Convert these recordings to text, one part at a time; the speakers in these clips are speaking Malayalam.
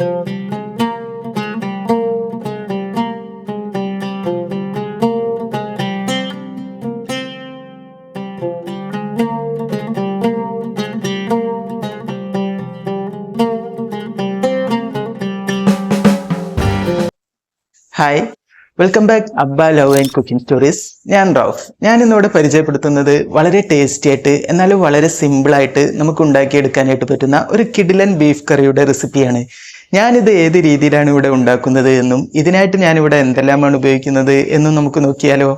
Hi, welcome back Abba love and cooking stories. ഞാൻ റൌഫ്. ഞാൻ ഇന്നിവിടെ പരിചയപ്പെടുത്തുന്നത് വളരെ ടേസ്റ്റി ആയിട്ട് എന്നാലും വളരെ സിമ്പിളായിട്ട് നമുക്ക് ഉണ്ടാക്കിയെടുക്കാനായിട്ട് പറ്റുന്ന ഒരു കിടിലൻ ബീഫ് കറിയുടെ റെസിപ്പിയാണ്. ഞാനിത് ഏത് രീതിയിലാണ് ഇവിടെ ഉണ്ടാക്കുന്നത് എന്നും ഇതിനായിട്ട് ഞാനിവിടെ എന്തെല്ലാമാണ് ഉപയോഗിക്കുന്നത് എന്നും നമുക്ക് നോക്കിയാലോ.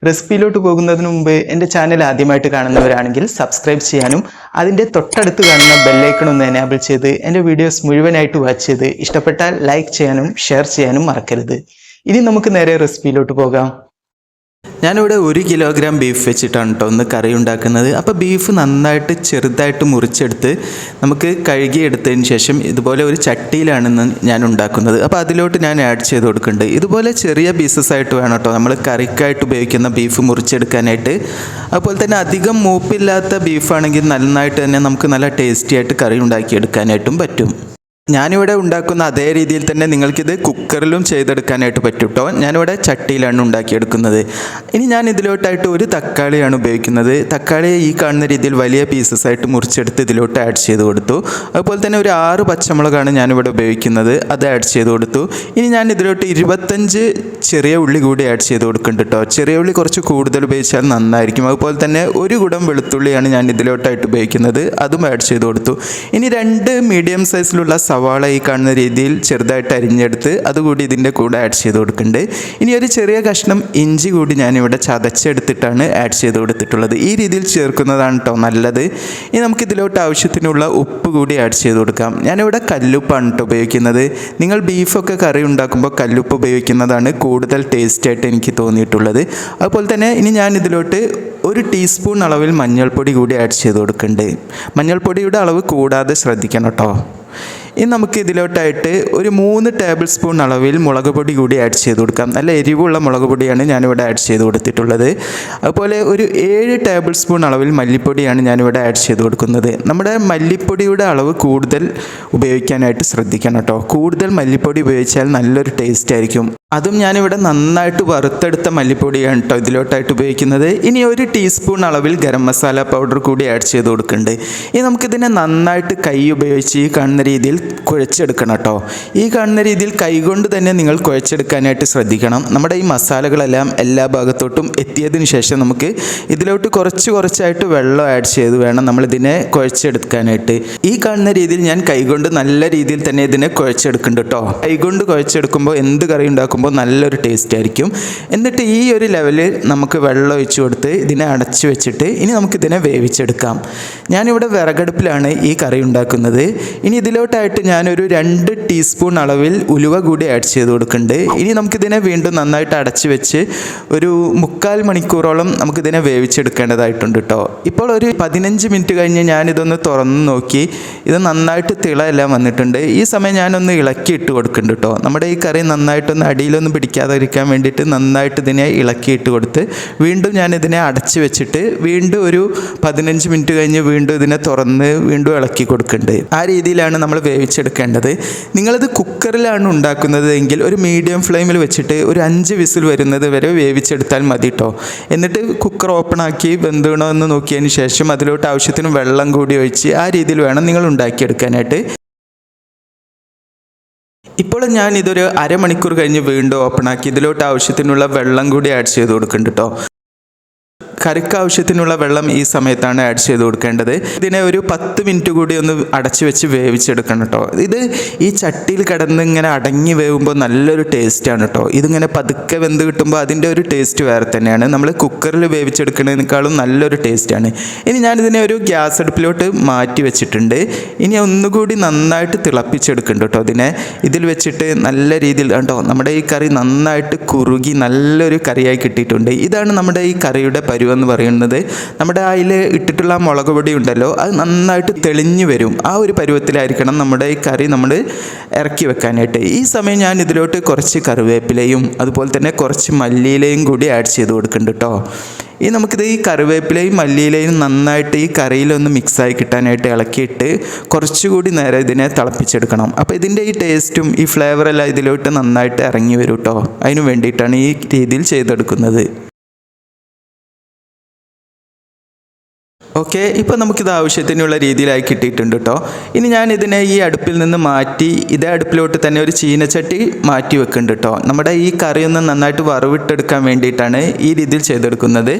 റെസിപ്പിയിലോട്ട് പോകുന്നതിന് മുമ്പ് എൻ്റെ ചാനൽ ആദ്യമായിട്ട് കാണുന്നവരാണെങ്കിൽ സബ്സ്ക്രൈബ് ചെയ്യാനും അതിൻ്റെ തൊട്ടടുത്ത് കാണുന്ന ബെല്ലൈക്കൺ ഒന്ന് എനേബിൾ ചെയ്ത് എൻ്റെ വീഡിയോസ് മുഴുവനായിട്ട് വാച്ച് ചെയ്ത് ഇഷ്ടപ്പെട്ടാൽ ലൈക്ക് ചെയ്യാനും ഷെയർ ചെയ്യാനും മറക്കരുത്. ഇനി നമുക്ക് നേരെ റെസിപ്പിയിലോട്ട് പോകാം. ഞാനിവിടെ 1 കിലോഗ്രാം ബീഫ് വെച്ചിട്ടാണ് കേട്ടോ ഒന്ന് കറി ഉണ്ടാക്കുന്നത്. അപ്പോൾ ബീഫ് നന്നായിട്ട് ചെറുതായിട്ട് മുറിച്ചെടുത്ത് നമുക്ക് കഴുകിയെടുത്തതിന് ശേഷം ഇതുപോലെ ഒരു ചട്ടിയിലാണെന്ന് ഞാൻ ഉണ്ടാക്കുന്നത്. അപ്പോൾ അതിലോട്ട് ഞാൻ ആഡ് ചെയ്ത് കൊടുക്കുന്നുണ്ട്. ഇതുപോലെ ചെറിയ പീസസ് ആയിട്ട് വേണം കേട്ടോ നമ്മൾ കറിക്കായിട്ട് ഉപയോഗിക്കുന്ന ബീഫ് മുറിച്ചെടുക്കാനായിട്ട്. അതുപോലെ തന്നെ അധികം മൂപ്പില്ലാത്ത ബീഫാണെങ്കിൽ നന്നായിട്ട് തന്നെ നമുക്ക് നല്ല ടേസ്റ്റി ആയിട്ട് കറി ഉണ്ടാക്കിയെടുക്കാനായിട്ടും പറ്റും. ഞാനിവിടെ ഉണ്ടാക്കുന്ന അതേ രീതിയിൽ തന്നെ നിങ്ങൾക്കിത് കുക്കറിലും ചെയ്തെടുക്കാനായിട്ട് പറ്റും കേട്ടോ. ഞാനിവിടെ ചട്ടിയിലാണ് ഉണ്ടാക്കിയെടുക്കുന്നത്. ഇനി ഞാൻ ഇതിലോട്ടായിട്ട് ഒരു തക്കാളിയാണ് ഉപയോഗിക്കുന്നത്. തക്കാളി ഈ കാണുന്ന രീതിയിൽ വലിയ പീസസ് ആയിട്ട് മുറിച്ചെടുത്ത് ഇതിലോട്ട് ആഡ് ചെയ്ത് കൊടുത്തു. അതുപോലെ തന്നെ ഒരു 6 പച്ചമുളകാണ് ഞാനിവിടെ ഉപയോഗിക്കുന്നത്, അത് ആഡ് ചെയ്ത് കൊടുത്തു. ഇനി ഞാൻ ഇതിലോട്ട് 25 ചെറിയ ഉള്ളി കൂടി ആഡ് ചെയ്ത് കൊടുക്കുന്നുണ്ട് കേട്ടോ. ചെറിയ ഉള്ളി കുറച്ച് കൂടുതൽ ഉപയോഗിച്ചാൽ നന്നായിരിക്കും. അതുപോലെ തന്നെ 1 കുടം വെളുത്തുള്ളിയാണ് ഞാൻ ഇതിലോട്ടായിട്ട് ഉപയോഗിക്കുന്നത്, അതും ആഡ് ചെയ്ത് കൊടുത്തു. ഇനി 2 മീഡിയം സൈസിലുള്ള സവാള ഈ കാണുന്ന രീതിയിൽ ചെറുതായിട്ട് അരിഞ്ഞെടുത്ത് അതുകൂടി ഇതിൻ്റെ കൂടെ ആഡ് ചെയ്ത് കൊടുക്കുന്നുണ്ട്. ഇനി ഒരു ചെറിയ കഷ്ണം ഇഞ്ചി കൂടി ഞാനിവിടെ ചതച്ചെടുത്തിട്ടാണ് ആഡ് ചെയ്ത് കൊടുത്തിട്ടുള്ളത്. ഈ രീതിയിൽ ചേർക്കുന്നതാണ് കേട്ടോ നല്ലത്. ഇനി നമുക്ക് ഇതിലോട്ട് ആവശ്യത്തിനുള്ള ഉപ്പ് കൂടി ആഡ് ചെയ്ത് കൊടുക്കാം. ഞാനിവിടെ കല്ലുപ്പാണ് കേട്ടോ ഉപയോഗിക്കുന്നത്. നിങ്ങൾ ബീഫൊക്കെ കറി ഉണ്ടാക്കുമ്പോൾ കല്ലുപ്പ് ഉപയോഗിക്കുന്നതാണ് കൂടുതൽ ടേസ്റ്റായിട്ട് എനിക്ക് തോന്നിയിട്ടുള്ളത്. അതുപോലെ തന്നെ ഇനി ഞാൻ ഇതിലോട്ട് 1 ടീസ്പൂൺ അളവിൽ മഞ്ഞൾപ്പൊടി കൂടി ആഡ് ചെയ്ത് കൊടുക്കുന്നുണ്ട്. മഞ്ഞൾപ്പൊടിയുടെ അളവ് കൂടാതെ ശ്രദ്ധിക്കണം കേട്ടോ. ഇനി നമുക്ക് ഇതിലോട്ടായിട്ട് ഒരു 3 ടേബിൾ സ്പൂൺ അളവിൽ മുളക് പൊടി കൂടി ആഡ് ചെയ്ത് കൊടുക്കാം. നല്ല എരിവുള്ള മുളക് പൊടിയാണ് ഞാനിവിടെ ആഡ് ചെയ്ത് കൊടുത്തിട്ടുള്ളത്. അതുപോലെ ഒരു 7 ടേബിൾ സ്പൂൺ അളവിൽ മല്ലിപ്പൊടിയാണ് ഞാനിവിടെ ആഡ് ചെയ്ത് കൊടുക്കുന്നത്. നമ്മുടെ മല്ലിപ്പൊടിയുടെ അളവ് കൂടുതൽ ഉപയോഗിക്കാനായിട്ട് ശ്രദ്ധിക്കണം കേട്ടോ. കൂടുതൽ മല്ലിപ്പൊടി ഉപയോഗിച്ചാൽ നല്ലൊരു ടേസ്റ്റ് ആയിരിക്കും. അതും ഞാനിവിടെ നന്നായിട്ട് വറുത്തെടുത്ത മല്ലിപ്പൊടിയാണ് കേട്ടോ ഇതിലോട്ടായിട്ട് ഉപയോഗിക്കുന്നത്. ഇനി 1 ടീസ്പൂൺ അളവിൽ ഗരം മസാല പൗഡർ കൂടി ആഡ് ചെയ്ത് കൊടുക്കുന്നുണ്ട്. ഇനി നമുക്കിതിനെ നന്നായിട്ട് കൈ ഉപയോഗിച്ച് ഈ കാണുന്ന രീതിയിൽ കുഴച്ചെടുക്കണം കേട്ടോ. ഈ കാണുന്ന രീതിയിൽ കൈകൊണ്ട് തന്നെ നിങ്ങൾ കുഴച്ചെടുക്കാനായിട്ട് ശ്രദ്ധിക്കണം. നമ്മുടെ ഈ മസാലകളെല്ലാം എല്ലാ ഭാഗത്തോട്ടും എത്തിയതിന് ശേഷം നമുക്ക് ഇതിലോട്ട് കുറച്ചായിട്ട് വെള്ളം ആഡ് ചെയ്ത് വേണം നമ്മളിതിനെ കുഴച്ചെടുക്കാനായിട്ട്. ഈ കാണുന്ന രീതിയിൽ ഞാൻ കൈകൊണ്ട് നല്ല രീതിയിൽ തന്നെ ഇതിനെ കുഴച്ചെടുക്കുന്നുണ്ട് കേട്ടോ. കൈകൊണ്ട് കുഴച്ചെടുക്കുമ്പോൾ എന്ത് കറി ഉണ്ടാക്കുമ്പോൾ നല്ലൊരു ടേസ്റ്റ് ആയിരിക്കും. എന്നിട്ട് ഈ ഒരു ലെവലിൽ നമുക്ക് വെള്ളം ഒഴിച്ച് കൊടുത്ത് ഇതിനെ അടച്ചു വെച്ചിട്ട് ഇനി നമുക്കിതിനെ വേവിച്ചെടുക്കാം. ഞാനിവിടെ വിറകടുപ്പിലാണ് ഈ കറി ഉണ്ടാക്കുന്നത്. ഇനി ഇതിലോട്ടായിട്ട് ഞാനൊരു 2 ടീസ്പൂൺ അളവിൽ ഉലുവ കൂടി ആഡ് ചെയ്ത് കൊടുക്കുന്നുണ്ട്. ഇനി നമുക്കിതിനെ വീണ്ടും നന്നായിട്ട് അടച്ചു വെച്ച് ഒരു 3/4 മണിക്കൂറോളം നമുക്കിതിനെ വേവിച്ചെടുക്കേണ്ടതായിട്ടുണ്ട് കേട്ടോ. ഇപ്പോൾ ഒരു 15 മിനിറ്റ് കഴിഞ്ഞ് ഞാനിതൊന്ന് തുറന്ന് നോക്കി. ഇത് നന്നായിട്ട് തിളയെല്ലാം വന്നിട്ടുണ്ട്. ഈ സമയം ഞാനൊന്ന് ഇളക്കി ഇട്ട് കൊടുക്കുന്നുണ്ട് കേട്ടോ. നമ്മുടെ ഈ കറി നന്നായിട്ടൊന്ന് അടിയിലൊന്നും പിടിക്കാതിരിക്കാൻ വേണ്ടിയിട്ട് നന്നായിട്ട് ഇതിനെ ഇളക്കിയിട്ട് കൊടുത്ത് വീണ്ടും ഞാനിതിനെ അടച്ച് വെച്ചിട്ട് വീണ്ടും ഒരു 15 മിനിറ്റ് കഴിഞ്ഞ് വീണ്ടും ഇതിനെ തുറന്ന് വീണ്ടും ഇളക്കി കൊടുക്കുന്നുണ്ട്. ആ രീതിയിലാണ് നമ്മൾ വേവിച്ചെടുക്കേണ്ടത്. നിങ്ങളിത് കുക്കറിലാണ് ഉണ്ടാക്കുന്നത് എങ്കിൽ ഒരു മീഡിയം ഫ്ലെയിമിൽ വെച്ചിട്ട് ഒരു 5 വിസിൽ വരുന്നത് വരെ വേവിച്ചെടുത്താൽ മതി കേട്ടോ. എന്നിട്ട് കുക്കർ ഓപ്പൺ ആക്കി വെന്തണോ എന്ന് നോക്കിയതിന് ശേഷം അതിലോട്ട് ആവശ്യത്തിന് വെള്ളം കൂടി ഒഴിച്ച് ആ രീതിയിൽ വേണം നിങ്ങൾ ഉണ്ടാക്കിയെടുക്കാനായിട്ട്. ഇപ്പോൾ ഞാൻ ഇതൊരു അരമണിക്കൂർ കഴിഞ്ഞ് വീണ്ടും ഓപ്പൺ ആക്കി ഇതിലോട്ട് ആവശ്യത്തിനുള്ള വെള്ളം കൂടി ആഡ് ചെയ്ത് കൊടുക്കുന്നുണ്ട് കേട്ടോ. കറിക്ക് ആവശ്യത്തിനുള്ള വെള്ളം ഈ സമയത്താണ് ആഡ് ചെയ്ത് കൊടുക്കേണ്ടത്. ഇതിനെ ഒരു 10 മിനിറ്റ് കൂടി ഒന്ന് അടച്ചു വെച്ച് വേവിച്ചെടുക്കണം കേട്ടോ. ഇത് ഈ ചട്ടിയിൽ കിടന്ന് ഇങ്ങനെ അടങ്ങി വേവുമ്പോൾ നല്ലൊരു ടേസ്റ്റാണ് കേട്ടോ. ഇതിങ്ങനെ പതുക്കെ വെന്ത് കിട്ടുമ്പോൾ അതിൻ്റെ ഒരു ടേസ്റ്റ് വേറെ തന്നെയാണ്. നമ്മൾ കുക്കറിൽ വേവിച്ചെടുക്കുന്നതിനേക്കാളും നല്ലൊരു ടേസ്റ്റാണ്. ഇനി ഞാനിതിനെ ഒരു ഗ്യാസ് അടുപ്പിലോട്ട് മാറ്റി വെച്ചിട്ടുണ്ട്. ഇനി ഒന്നുകൂടി നന്നായിട്ട് തിളപ്പിച്ചെടുക്കുന്നുണ്ട് കേട്ടോ. ഇതിൽ വെച്ചിട്ട് നല്ല രീതിയിൽ കേട്ടോ നമ്മുടെ ഈ കറി നന്നായിട്ട് കുറുകി നല്ലൊരു കറിയായി കിട്ടിയിട്ടുണ്ട്. ഇതാണ് നമ്മുടെ ഈ കറിയുടെ എന്ന് പറയുന്നത്. നമ്മുടെ അതിൽ ഇട്ടിട്ടുള്ള മുളക് പൊടി ഉണ്ടല്ലോ അത് നന്നായിട്ട് തെളിഞ്ഞു വരും. ആ ഒരു പരുവത്തിലായിരിക്കണം നമ്മുടെ ഈ കറി നമ്മൾ ഇറക്കി വെക്കാനായിട്ട്. ഈ സമയം ഞാൻ ഇതിലോട്ട് കുറച്ച് കറിവേപ്പിലയും അതുപോലെ തന്നെ കുറച്ച് മല്ലിയിലയും കൂടി ആഡ് ചെയ്ത് കൊടുക്കുന്നുണ്ട് കേട്ടോ. ഇനി നമുക്കിത് ഈ കറിവേപ്പിലയും മല്ലിയിലയും നന്നായിട്ട് ഈ കറിയിലൊന്ന് മിക്സായി കിട്ടാനായിട്ട് ഇളക്കിയിട്ട് കുറച്ചുകൂടി നേരം ഇതിനെ തിളപ്പിച്ചെടുക്കണം. അപ്പോൾ ഇതിൻ്റെ ഈ ടേസ്റ്റും ഈ ഫ്ലേവറെല്ലാം ഇതിലോട്ട് നന്നായിട്ട് ഇറങ്ങി വരും കേട്ടോ. അതിന് വേണ്ടിയിട്ടാണ് ഈ രീതിയിൽ ചെയ്തെടുക്കുന്നത്. ഓക്കെ, ഇപ്പോൾ നമുക്കിത് ആവശ്യത്തിനുള്ള രീതിയിലായി കിട്ടിയിട്ടുണ്ട് കേട്ടോ. ഇനി ഞാൻ ഇതിനെ ഈ അടുപ്പിൽ നിന്ന് മാറ്റി ഇതേ അടുപ്പിലോട്ട് തന്നെ ഒരു ചീനച്ചട്ടി മാറ്റി വെക്കുന്നുണ്ട് കേട്ടോ. നമ്മുടെ ഈ കറിയൊന്ന് നന്നായിട്ട് വറവിട്ടെടുക്കാൻ വേണ്ടിയിട്ടാണ് ഈ രീതിയിൽ ചെയ്തെടുക്കുന്നത്.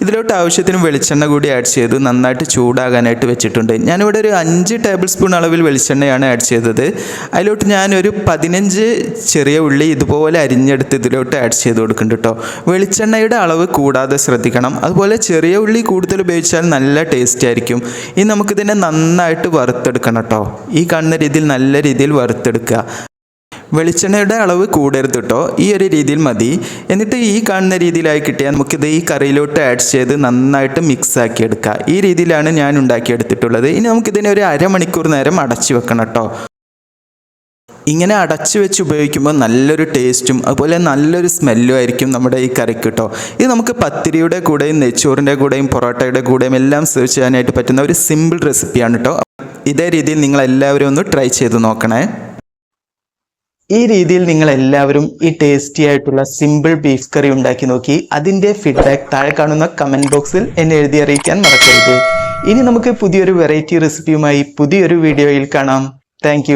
ഇതിലോട്ട് ആവശ്യത്തിന് വെളിച്ചെണ്ണ കൂടി ആഡ് ചെയ്ത് നന്നായിട്ട് ചൂടാകാനായിട്ട് വെച്ചിട്ടുണ്ട്. ഞാനിവിടെ ഒരു 5 ടേബിൾ സ്പൂൺ അളവിൽ വെളിച്ചെണ്ണയാണ് ആഡ് ചെയ്തത്. അതിലോട്ട് ഞാനൊരു 15 ചെറിയ ഉള്ളി ഇതുപോലെ അരിഞ്ഞെടുത്ത് ഇതിലോട്ട് ആഡ് ചെയ്ത് കൊടുക്കുന്നുണ്ട് കേട്ടോ. വെളിച്ചെണ്ണയുടെ അളവ് കൂടാതെ ശ്രദ്ധിക്കണം. അതുപോലെ ചെറിയ ഉള്ളി കൂടുതൽ ഉപയോഗിച്ചാൽ നല്ല ടേസ്റ്റ് ആയിരിക്കും. ഇനി നമുക്കിതിനെ നന്നായിട്ട് വറുത്തെടുക്കണം കേട്ടോ. ഈ കാണുന്ന രീതിയിൽ നല്ല രീതിയിൽ വറുത്തെടുക്കുക. വെളിച്ചെണ്ണയുടെ അളവ് കൂടരുത് കേട്ടോ, ഈ ഒരു രീതിയിൽ മതി. എന്നിട്ട് ഈ കാണുന്ന രീതിയിലായി കിട്ടിയാൽ നമുക്കിത് ഈ കറിയിലോട്ട് ആഡ് ചെയ്ത് നന്നായിട്ട് മിക്സ് ആക്കി എടുക്കുക. ഈ രീതിയിലാണ് ഞാൻ ഉണ്ടാക്കിയെടുത്തിട്ടുള്ളത്. ഇനി നമുക്കിതിനെ ഒരു അരമണിക്കൂർ നേരം അടച്ചു വെക്കണം കേട്ടോ. ഇങ്ങനെ അടച്ചു വെച്ച് ഉപയോഗിക്കുമ്പോൾ നല്ലൊരു ടേസ്റ്റും അതുപോലെ നല്ലൊരു സ്മെല്ലും ആയിരിക്കും നമ്മുടെ ഈ കറിക്ക് കേട്ടോ. ഇത് നമുക്ക് പത്തിരിയുടെ കൂടെയും നെയ്ച്ചോറിൻ്റെ കൂടെയും പൊറോട്ടയുടെ കൂടെയും എല്ലാം സെർവ് ചെയ്യാനായിട്ട് പറ്റുന്ന ഒരു സിമ്പിൾ റെസിപ്പിയാണ് കേട്ടോ. ഇതേ രീതിയിൽ നിങ്ങളെല്ലാവരും ഒന്ന് ട്രൈ ചെയ്ത് നോക്കണേ. ഈ രീതിയിൽ നിങ്ങളെല്ലാവരും ഈ ടേസ്റ്റി ആയിട്ടുള്ള സിമ്പിൾ ബീഫ് കറി ഉണ്ടാക്കി നോക്കി അതിൻ്റെ ഫീഡ്ബാക്ക് താഴെ കാണുന്ന കമൻറ്റ് ബോക്സിൽ എന്നെ എഴുതി അറിയിക്കാൻ മറക്കരുത്. ഇനി നമുക്ക് പുതിയൊരു വെറൈറ്റി റെസിപ്പിയുമായി പുതിയൊരു വീഡിയോയിൽ കാണാം. താങ്ക്